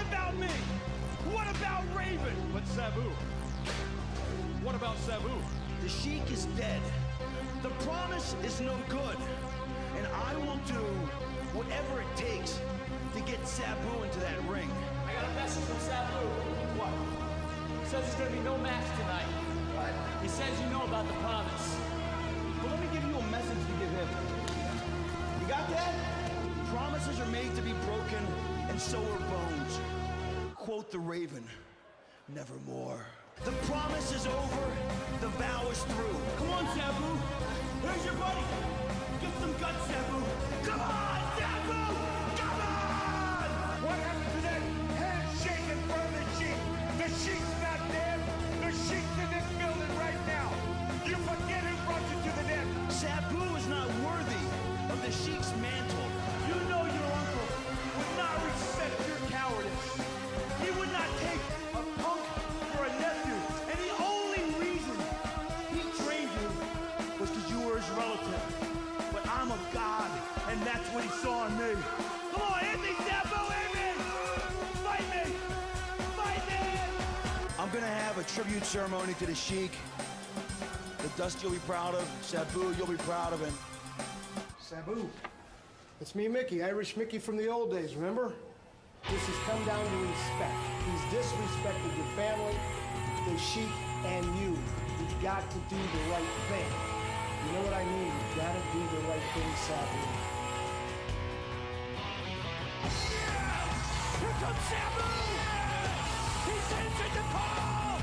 about me? What about Raven? But Sabu. What about Sabu? The Sheik is dead. The promise is no good. And I will do whatever it takes to get Sabu into that ring. I got a message from Sabu. What? He says there's gonna be no match tonight. What? He says you know about the promise. Well, let me give you a message to give him. You got that? Promises are made to be broken, and so are bones. Quote the Raven, nevermore. The promise is over, the vow is through. Come on, Sabu. Here's your buddy. Get some guts, Sabu. Come on, Sabu! Come on! What happened to that handshake in front of the Sheik? The Sheik's not dead. The Sheik's in this building right now. You forget who brought you to the net. Sabu is not worthy of the Sheik's mantle. You know your uncle would not respect your cowardice. He would not take a punk for a nephew. And the only reason he trained you was because you were his relative. But I'm a god, and that's what he saw in me. Come on, hit me, Sabu, hit me! Fight me! Fight me! I'm gonna have a tribute ceremony to the Sheik. The Dust you'll be proud of. Sabu, you'll be proud of him. Sabu, it's me, Mickey, Irish Mickey from the old days, remember? This has come down to respect. He's disrespected your family, the Sheik, and you. You've got to do the right thing. You know what I mean? You've got to do the right thing, Sabu. Here comes Sabu! He's answered the call!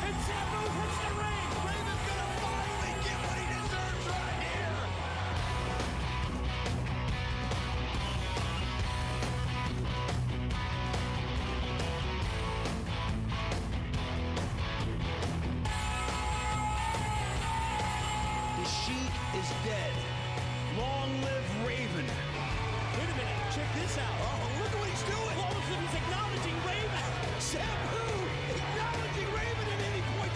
And Sabu hits the ring! Raven's gonna finally get what he deserves right here! The Sheik is dead. Long live Raven. Wait a minute, check this out. Oh, look at what he's doing. All of a sudden he's acknowledging Raven! Sabu acknowledging Raven at any point.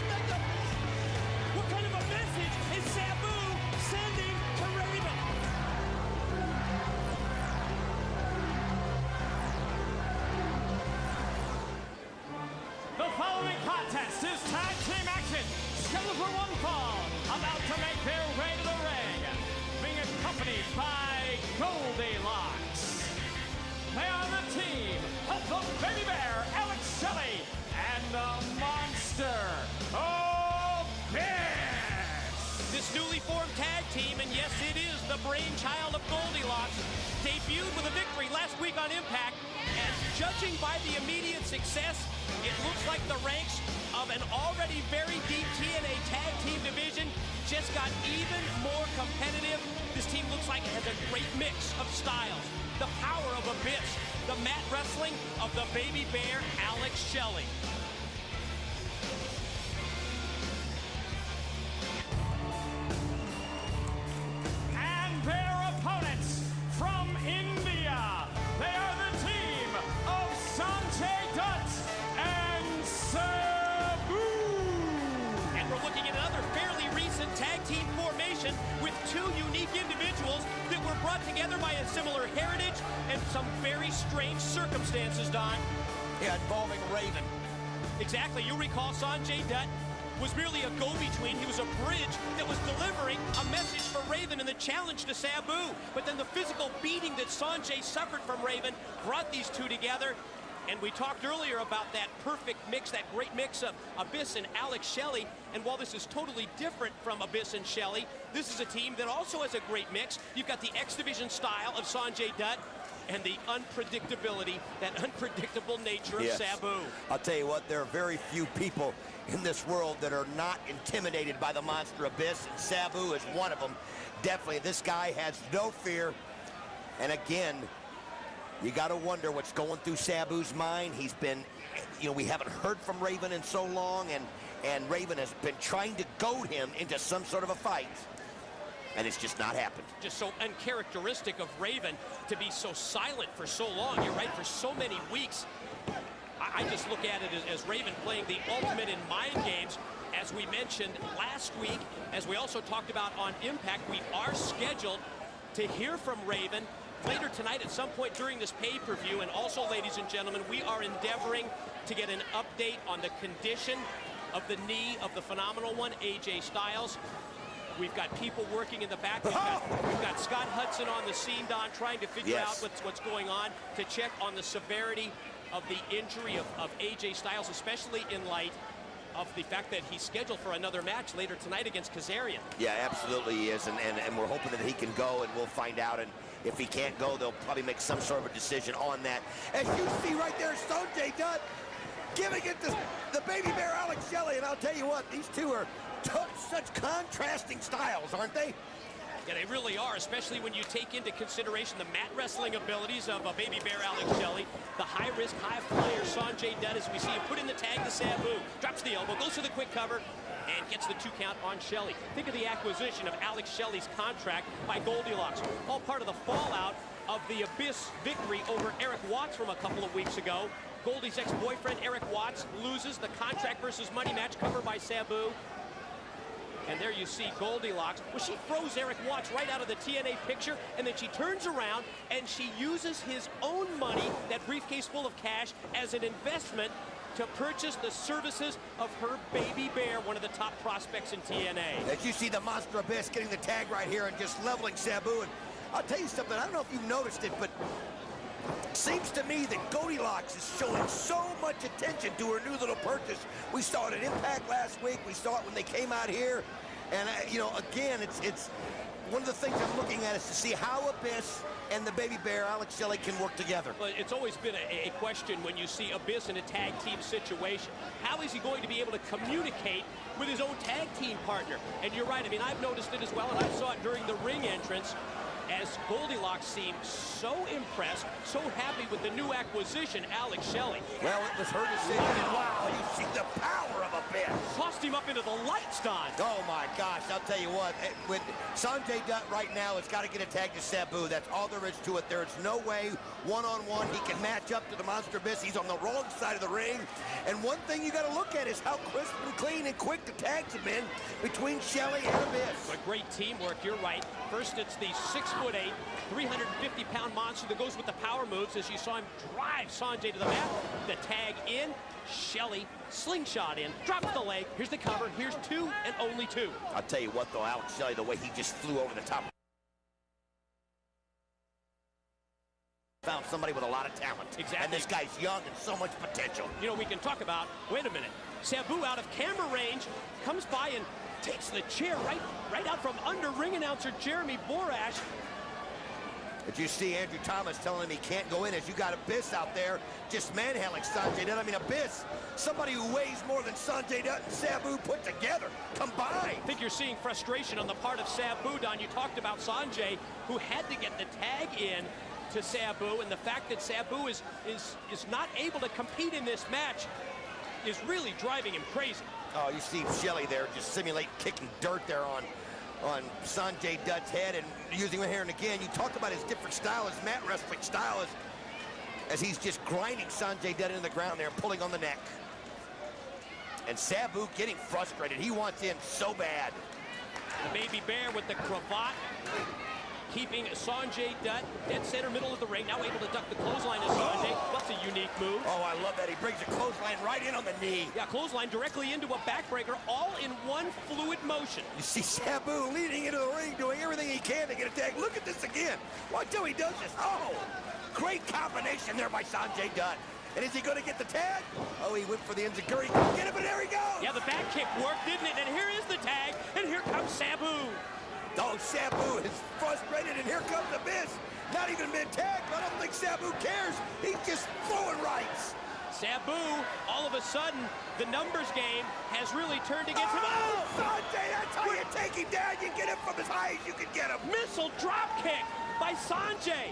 What kind of a message is Sabu sending to Raven? The following contest is tag team action, scheduled for one fall, about to make their way to the ring, being accompanied by Goldilocks. They are the team of the Baby Bear, Alex Shelley, and the Monster, Abyss. This newly formed tag team, and yes, it is the brainchild of Goldilocks, debuted with a victory last week on Impact, and judging by the immediate success, it looks like the ranks of an already very deep TNA tag team division just got even more competitive. This team looks like it has a great mix of styles. The power of Abyss, the mat wrestling of the Baby Bear, Alex Shelley. And their opponents from India, they are the team of Sonjay, Dutt, and Sabu. And we're looking at another fairly recent tag team formation with two unique individuals that were brought together by a similar heritage and some very strange circumstances, Don. Yeah, involving Raven. Exactly. You recall Sonjay Dutt was merely a go-between. He was a bridge that was delivering a message for Raven and the challenge to Sabu. But then the physical beating that Sonjay suffered from Raven brought these two together. And we talked earlier about that perfect mix, that great mix of Abyss and Alex Shelley. And while this is totally different from Abyss and Shelley, this is a team that also has a great mix. You've got the X Division style of Sonjay Dutt and the unpredictability, that unpredictable nature of Sabu. I'll tell you what, there are very few people in this world that are not intimidated by the monster Abyss, and Sabu is one of them. Definitely, this guy has no fear. And again, you got to wonder what's going through Sabu's mind. He's been, we haven't heard from Raven in so long, and Raven has been trying to goad him into some sort of a fight. And it's just not happened. Just so uncharacteristic of Raven to be so silent for so long. You're right, for so many weeks. I just look at it as Raven playing the ultimate in mind games. As we mentioned last week, as we also talked about on Impact, we are scheduled to hear from Raven later tonight at some point during this pay-per-view, and also, ladies and gentlemen, we are endeavoring to get an update on the condition of the knee of the phenomenal one, AJ Styles. We've got people working in the back. We've got Scott Hudson on the scene, Don, trying to figure out what's going on, to check on the severity of the injury of AJ Styles, especially in light of the fact that he's scheduled for another match later tonight against Kazarian. Yeah, absolutely he is, and we're hoping that he can go, and we'll find out. And if he can't go, they'll probably make some sort of a decision on that. As you see right there, Sonjay Dutt giving it to the baby bear Alex Shelley, and I'll tell you what, these two are such contrasting styles, aren't they? Yeah, they really are, especially when you take into consideration the mat wrestling abilities of a baby bear Alex Shelley, the high-risk, high-flyer Sonjay Dutt, as we see him put in the tag to Sabu, drops the elbow, goes for the quick cover, and gets the 2 count on Shelley. Think of the acquisition of Alex Shelley's contract by Goldilocks, all part of the fallout of the Abyss victory over Eric Watts from a couple of weeks ago. Goldie's ex-boyfriend, Eric Watts, loses the contract versus money match covered by Sabu. And there you see Goldilocks. Well, she throws Eric Watts right out of the TNA picture, and then she turns around and she uses his own money, that briefcase full of cash, as an investment to purchase the services of her baby bear, one of the top prospects in TNA. As you see the Monster Abyss getting the tag right here and just leveling Sabu. And I'll tell you something, I don't know if you've noticed it, but it seems to me that Goldilocks is showing so much attention to her new little purchase. We saw it at Impact last week. We saw it when they came out here. And, you know, again, it's one of the things I'm looking at is to see how Abyss and the baby bear, Alex Shelley, can work together. Well, it's always been a question when you see Abyss in a tag team situation. How is he going to be able to communicate with his own tag team partner? And you're right. I mean, I've noticed it as well, and I saw it during the ring entrance, as Goldilocks seemed so impressed, so happy with the new acquisition, Alex Shelley. Well, it was her decision. Wow, you see the power of Abyss. Tossed him up into the lights, Don. Oh, my gosh, I'll tell you what. With Sonjay Dutt right now has got to get a tag to Sabu. That's all there is to it. There's no way one-on-one he can match up to the Monster Abyss. He's on the wrong side of the ring. And one thing you got to look at is how crisp and clean and quick the tags have been between Shelley and Abyss. But great teamwork, you're right. First, it's the 6'8", 350-pound monster that goes with the power moves, as you saw him drive Sonjay to the mat. The tag in, Shelley slingshot in, drops the leg. Here's the cover. Here's 2 and only 2. I'll tell you what, though, Alex Shelley, the way he just flew over the top. Found somebody with a lot of talent. Exactly. And this guy's young and so much potential. You know, we can talk about, wait a minute, Sabu out of camera range, comes by and takes the chair right out from under ring announcer Jeremy Borash. Did you see Andrew Thomas telling him he can't go in, as you got Abyss out there just manhandling Sonjay Dutt? I mean, Abyss, somebody who weighs more than Sonjay Dutt and Sabu put together, combined. I think you're seeing frustration on the part of Sabu, Don. You talked about Sonjay, who had to get the tag in to Sabu, and the fact that Sabu is not able to compete in this match is really driving him crazy. Oh, you see Shelley there just simulate kicking dirt there on Sonjay Dutt's head and using it here and again. You talk about his different style, his mat wrestling style, as he's just grinding Sonjay Dutt into the ground there and pulling on the neck. And Sabu getting frustrated. He wants in so bad. The baby bear with the cravat, keeping Sonjay Dutt dead center middle of the ring, now able to duck the clothesline of Sonjay. That's a unique move. Oh, I love that. He brings a clothesline right in on the knee. Yeah, clothesline directly into a backbreaker, all in one fluid motion. You see Sabu leading into the ring, doing everything he can to get a tag. Look at this again. Watch how he does this. Oh, great combination there by Sonjay Dutt. And is he going to get the tag? Oh, he went for the enziguri. Get it, but there he goes. Yeah, the back kick worked, didn't it? And here is the tag, and here comes Sabu. Oh, Sabu is frustrated, and here comes Abyss. Not even mid-tag, but I don't think Sabu cares. He's just throwing rights. Sabu, all of a sudden, the numbers game has really turned against him. Oh, Sonjay, that's how you take him down. You get him from as high as you can get him. Missile drop kick by Sonjay.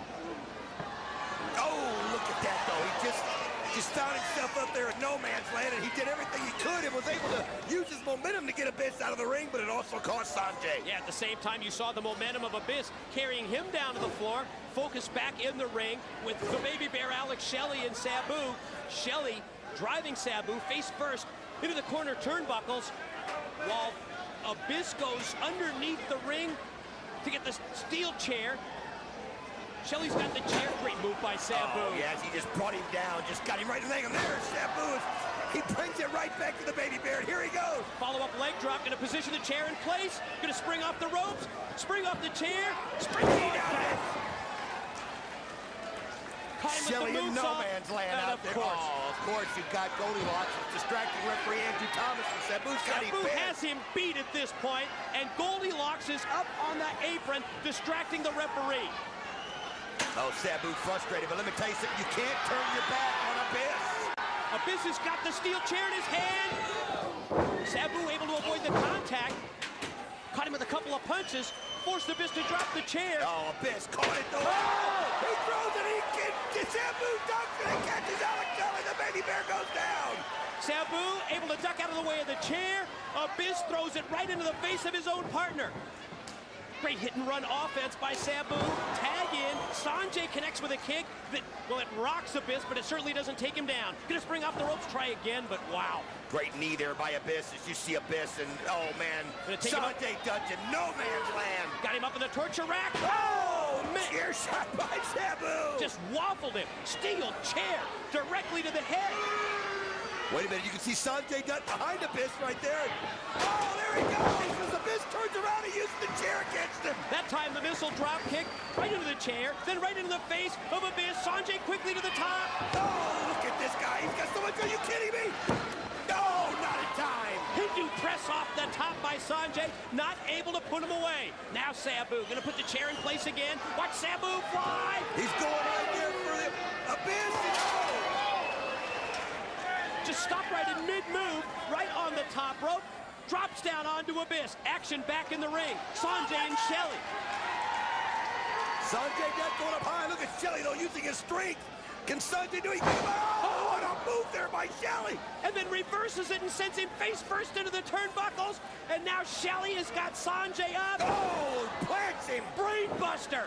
Oh, look at that, though. He just found himself up there in no man's land, and he did everything he could and was able to use his momentum to get Abyss out of the ring, but it also cost Sonjay. Yeah, at the same time, you saw the momentum of Abyss carrying him down to the floor, focused back in the ring with the baby bear Alex Shelley and Sabu. Shelley driving Sabu face first into the corner turnbuckles, while Abyss goes underneath the ring to get the steel chair. Shelley's got the chair. Great move by Sabu. Oh, yes, he just brought him down. Just got him right in the leg. And there, Sabu. He brings it right back to the baby bear. Here he goes. Follow-up leg drop. Going to position the chair in place. Going to spring off the ropes. Spring off the chair. Spring down. Shelley in no man's land out there. Oh, of course, you've got Goldilocks distracting referee Andrew Thomas, and Sabu's got him Sabu pinned. has him beat at this point, and Goldilocks is up on the apron, distracting the referee. Oh, Sabu frustrated, but let me tell you something. You can't turn your back on Abyss. Abyss has got the steel chair in his hand. Sabu able to avoid the contact. Caught him with a couple of punches. Forced Abyss to drop the chair. Oh, Abyss caught it though. Oh! He throws it. He can. Sabu ducks it and catches Alex Shelley. The baby bear goes down. Sabu able to duck out of the way of the chair. Abyss throws it right into the face of his own partner. Great hit and run offense by Sabu. Tag in. Sonjay connects with a kick that, well, it rocks Abyss, but it certainly doesn't take him down. Gonna spring off the ropes, try again, but wow. Great knee there by Abyss as you see Abyss, and oh man, Sonjay Dutt in no man's land. Got him up in the torture rack. Oh, chair shot by Sabu. Just waffled him. Steel chair directly to the head. Wait a minute, you can see Sonjay Dutt behind Abyss right there. Oh, there he goes. As Abyss turns around, he uses the chair against him. That time the missile drop kick right into the chair, then right into the face of Abyss. Sonjay quickly to the top. Oh, look at this guy. He's got so much. Are you kidding me? No, not in time. Hindu press off the top by Sonjay, not able to put him away. Now Sabu gonna put the chair in place again. Watch Sabu fly. He's going right there for the Abyss. Oh. Just stopped right in mid-move, right on the top rope. Drops down onto Abyss. Action back in the ring. Sonjay and Shelley. Sonjay Dutt going up high. Look at Shelley, though, using his strength. Can Sonjay do anything about it? Oh, what a move there by Shelley. And then reverses it and sends him face first into the turnbuckles. And now Shelley has got Sonjay up. Oh, plants him. Brain buster.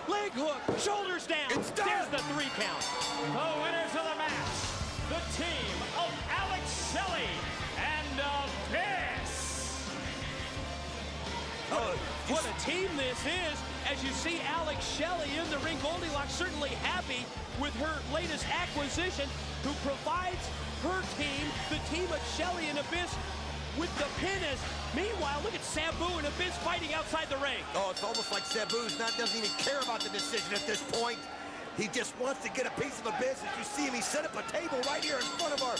Leg hook. Shoulders down. It's done. There's the 3 count. The winners of the match, the team of Alex Shelley and Abyss. Oh, what a team this is. As you see Alex Shelley in the ring, Goldilocks certainly happy with her latest acquisition, who provides her team, the team of Shelley and Abyss, with the pin. As meanwhile, look at Sabu and Abyss fighting outside the ring. Oh, it's almost like Sabu's doesn't even care about the decision at this point. He just wants to get a piece of Abyss. As you see him, he set up a table right here in front of our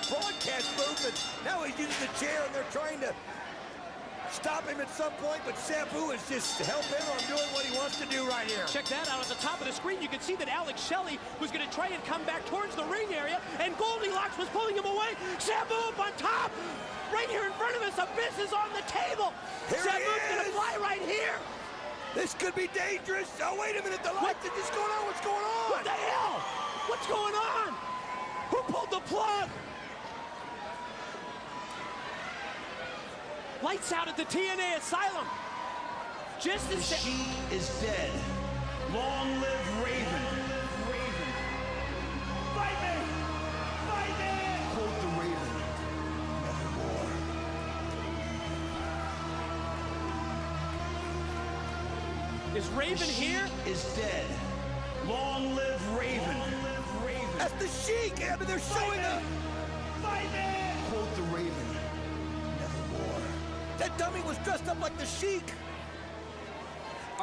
broadcast booth, and now he's using the chair, and they're trying to stop him at some point, but Sabu is just helping him on doing what he wants to do right here. Check that out. At the top of the screen, you can see that Alex Shelley was going to try and come back towards the ring area, and Goldilocks was pulling him away. Sabu up on top. Right here in front of us, Abyss is on the table. Here Sabu's going to fly right here. This could be dangerous. Oh, wait a minute. The lights are just going on. What's going on? What the hell? What's going on? Who pulled the plug? Lights out at the TNA Asylum. Just as She is dead. Long live Raven. Fight me! Fight me! Quote the Raven, nevermore. Is Raven here? Is dead. Long live Raven. That's the Sheik. I mean, they're showing up. Fight me! Quote the Raven, nevermore. That dummy was dressed up like the Sheik.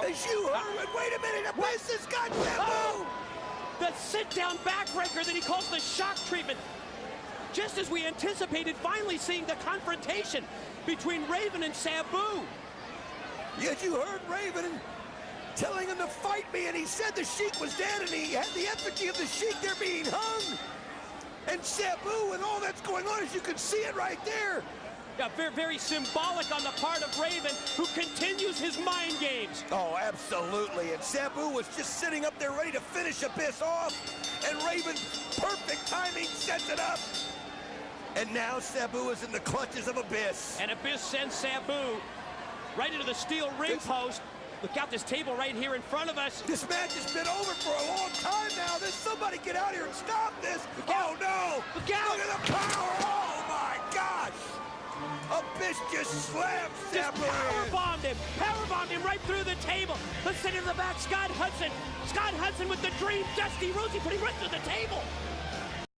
As you heard, wait a minute, Abyss has got Sabu! The sit-down backbreaker that he calls the shock treatment. Just as we anticipated finally seeing the confrontation between Raven and Sabu. Yes, you heard Raven telling him to fight me, and he said the Sheik was dead, and he had the effigy of the Sheik there being hung. And Sabu and all that's going on, as you can see it right there. Yeah, very, very symbolic on the part of Raven, who continues his mind games. Oh, absolutely. And Sabu was just sitting up there ready to finish Abyss off. And Raven, perfect timing, sets it up. And now Sabu is in the clutches of Abyss. And Abyss sends Sabu right into the steel ring post. Look out, this table right here in front of us. This match has been over for a long time now. There's somebody get out here and stop this. Oh, no. Look out. Look at the power. Oh, my gosh. Abyss just slammed Just Sabu in. powerbombed him right through the table. Let's send him to the back, Scott Hudson with the dream, Dusty Rhodes, he put him right through the table.